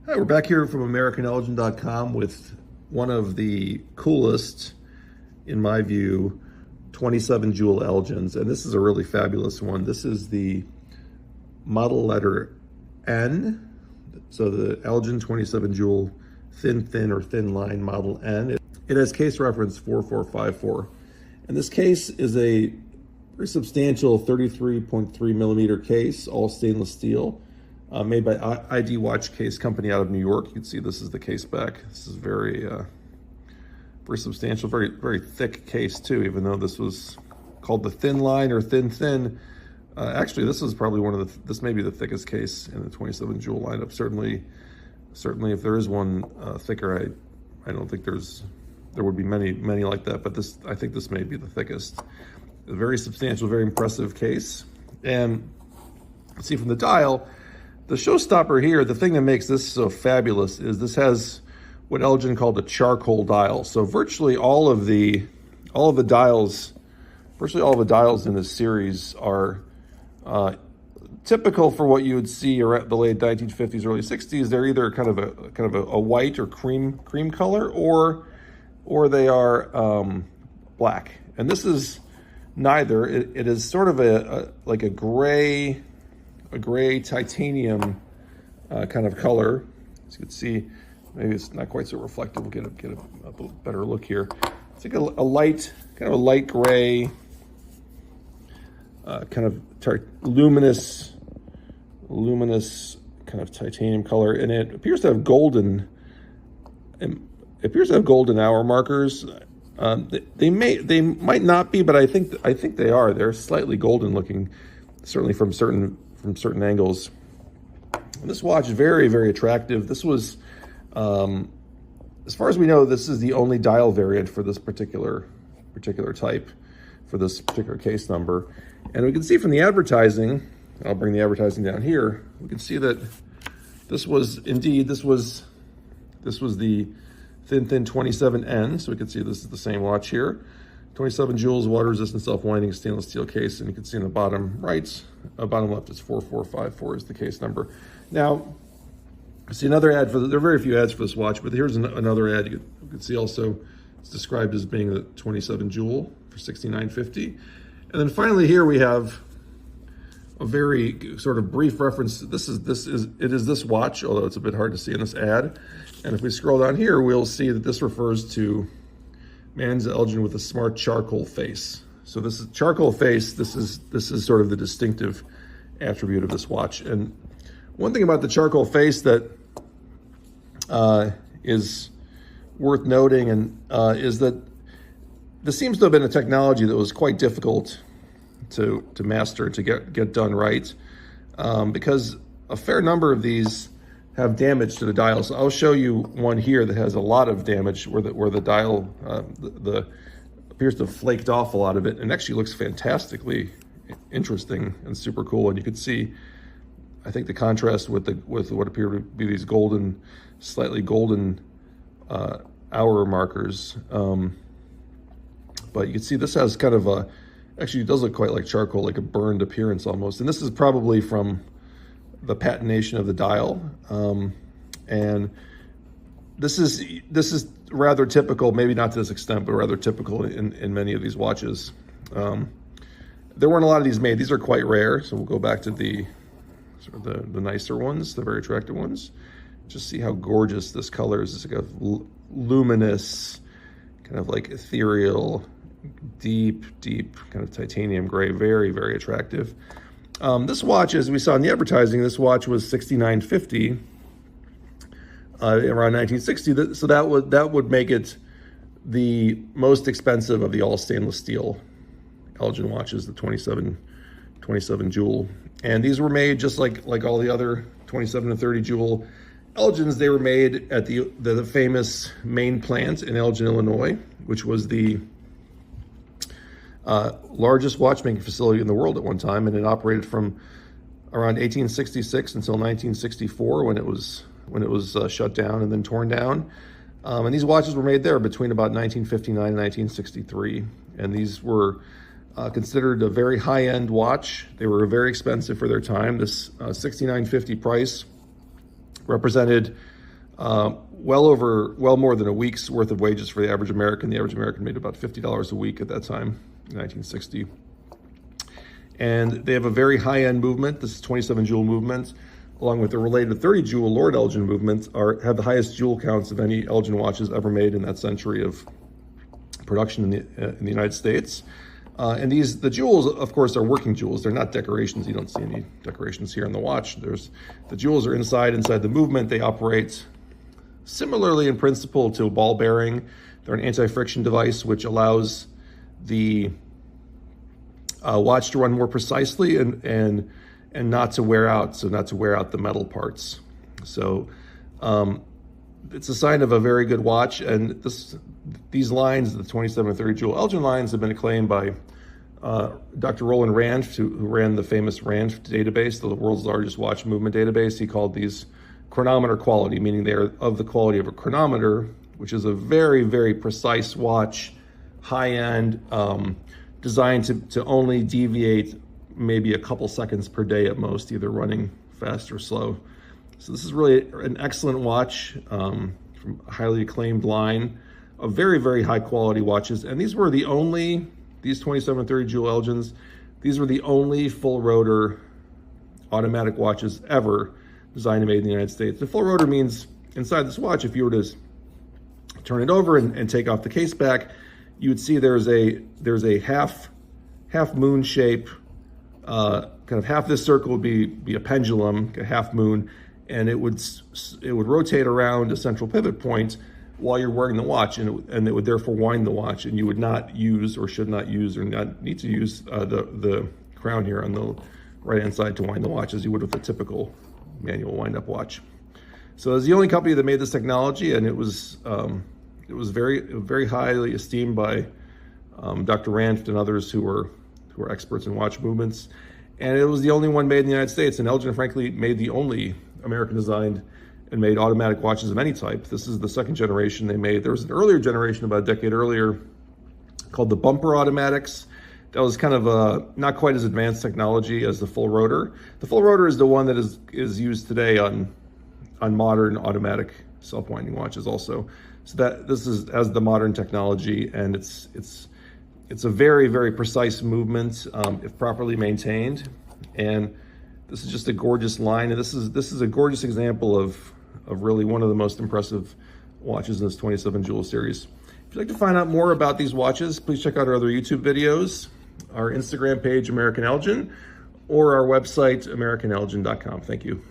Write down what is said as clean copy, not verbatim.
Hi, we're back here from AmericanElgin.com with one of the coolest, in my view, 27 jewel Elgins, and this is a really fabulous one. This is the model letter N, so the Elgin 27 jewel thin or thin line model N. It has case reference 4454, and this case is a very substantial 33.3 millimeter case, all stainless steel. Made by ID Watch Case Company out of New York. You can see this is the case back. This is very substantial, very thick case too, even though this was called the thin line or thin. Actually, this is probably this may be the thickest case in the 27 jewel lineup. Certainly if there is one thicker, I don't think there would be many like that, but I think this may be the thickest. A very substantial, very impressive case. And see from the dial, the showstopper here, the thing that makes this so fabulous is this has what Elgin called a charcoal dial. So virtually all of the dials in this series are typical for what you would see at the late 1950s, early 60s. They're either kind of a white or cream color, or they are black. And this is neither. It is sort of like a gray titanium kind of color. As you can see, maybe it's not quite so reflective. We'll get a better look here. It's like a light gray, kind of luminous kind of titanium color, and it appears to have golden hour markers. They might not be, but I think they are. They're slightly golden looking, certainly from certain angles. And this watch is very attractive. This was, as far as we know, this is the only dial variant for this particular type, for this particular case number. And we can see from the advertising, I'll bring the advertising down here, we can see that this was the thin 27N. So we can see this is the same watch here. 27 jewels, water resistant, self-winding stainless steel case, and you can see in the bottom right, bottom left, it's 4454 is the case number. Now, I see another ad there are very few ads for this watch, but here's another ad. You can see also it's described as being the 27 jewel for $69.50. And then finally here we have a very sort of brief reference. It is this watch, although it's a bit hard to see in this ad. And if we scroll down here, we'll see that this refers to Man's Elgin with a smart charcoal face. So this is charcoal face. This is sort of the distinctive attribute of this watch. And one thing about the charcoal face that is worth noting is that this seems to have been a technology that was quite difficult to master, to get done right, because a fair number of these have damage to the dial. So I'll show you one here that has a lot of damage, where the dial appears to have flaked off a lot of it, and actually looks fantastically interesting and super cool. And you can see, I think, the contrast with what appear to be these slightly golden hour markers. But you can see this has kind of actually it does look quite like charcoal, like a burned appearance almost. And this is probably from the patination of the dial. And this is rather typical, maybe not to this extent, but rather typical in many of these watches. There weren't a lot of these made. These are quite rare. So we'll go back to the nicer ones, the very attractive ones. Just see how gorgeous this color is. It's like a luminous, kind of like ethereal, deep kind of titanium gray. Very attractive. This watch, as we saw in the advertising, this watch was $69.50 around 1960. So that would make it the most expensive of the all stainless steel Elgin watches, the 27 jewel. And these were made just like all the other 27 and 30 jewel Elgins. They were made at the famous main plant in Elgin, Illinois, which was the largest watchmaking facility in the world at one time, and it operated from around 1866 until 1964 when it was shut down and then torn down. And these watches were made there between about 1959 and 1963, and these were considered a very high-end watch. They were very expensive for their time. This $69.50 price represented well more than a week's worth of wages for the average American. The average American made about $50 a week at that time, in 1960. And they have a very high-end movement. This is 27 joule movement, along with the related 30 joule Lord Elgin movement, have the highest joule counts of any Elgin watches ever made in that century of production in the United States. And the jewels, of course, are working jewels. They're not decorations. You don't see any decorations here on the watch. The jewels are inside the movement. They operate similarly in principle to a ball bearing. They're an anti-friction device, which allows the watch to run more precisely and not to wear out, so not to wear out the metal parts. So it's a sign of a very good watch. And these lines, the 27 and 30 joule Elgin lines, have been acclaimed by Dr. Roland Ranft, who ran the famous Ranft database, the world's largest watch movement database. He called these chronometer-quality, meaning they are of the quality of a chronometer, which is a very, very precise watch, high-end, designed to only deviate maybe a couple seconds per day at most, either running fast or slow. So this is really an excellent watch from a highly acclaimed line of very, very high quality watches. And these 27 and 30 joule Elgins, these were the only full rotor automatic watches ever designed and made in the United States. The full rotor means inside this watch, if you were to turn it over and take off the case back, you would see there's a half moon shape, kind of half this circle would be a pendulum, a half moon, and it would rotate around a central pivot point while you're wearing the watch, and it would therefore wind the watch, and you would not use or should not use or not need to use the crown here on the right hand side to wind the watch as you would with a typical manual wind-up watch. So it's the only company that made this technology, and it was very highly esteemed by Dr. Ranft and others who were experts in watch movements. And it was the only one made in the United States. And Elgin, frankly, made the only American-designed and made automatic watches of any type. This is the second generation they made. There was an earlier generation about a decade earlier called the bumper automatics. That was kind of not quite as advanced technology as the full rotor. The full rotor is the one that is used today on modern automatic self-winding watches also. So that this is as the modern technology, and it's a very, very precise movement if properly maintained. And this is just a gorgeous line, and this is a gorgeous example of really one of the most impressive watches in this 27 joule series. If you'd like to find out more about these watches, please check out our other YouTube videos, our Instagram page, American Elgin, or our website, americanelgin.com. Thank you.